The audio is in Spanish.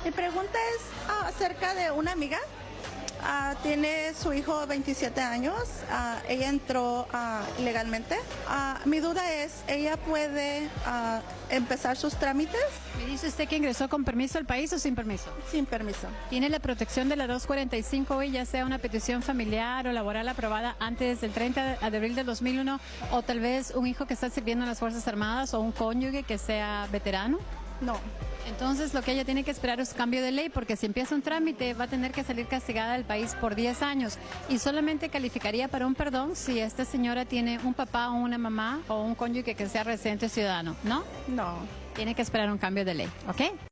Mi pregunta es acerca de una amiga. Tiene su hijo 27 años. Ella entró legalmente. Mi duda es, ¿ella puede empezar sus trámites? ¿Me dice usted que ingresó con permiso al país o sin permiso? Sin permiso. ¿Tiene la protección de la 245 hoy, ya sea una petición familiar o laboral aprobada antes del 30 de abril del 2001, o tal vez un hijo que está sirviendo en las Fuerzas Armadas o un cónyuge que sea veterano? No. Entonces lo que ella tiene que esperar es cambio de ley, porque si empieza un trámite va a tener que salir castigada del país por 10 años y solamente calificaría para un perdón si esta señora tiene un papá o una mamá o un cónyuge que sea residente ciudadano, ¿no? No. Tiene que esperar un cambio de ley, ¿ok?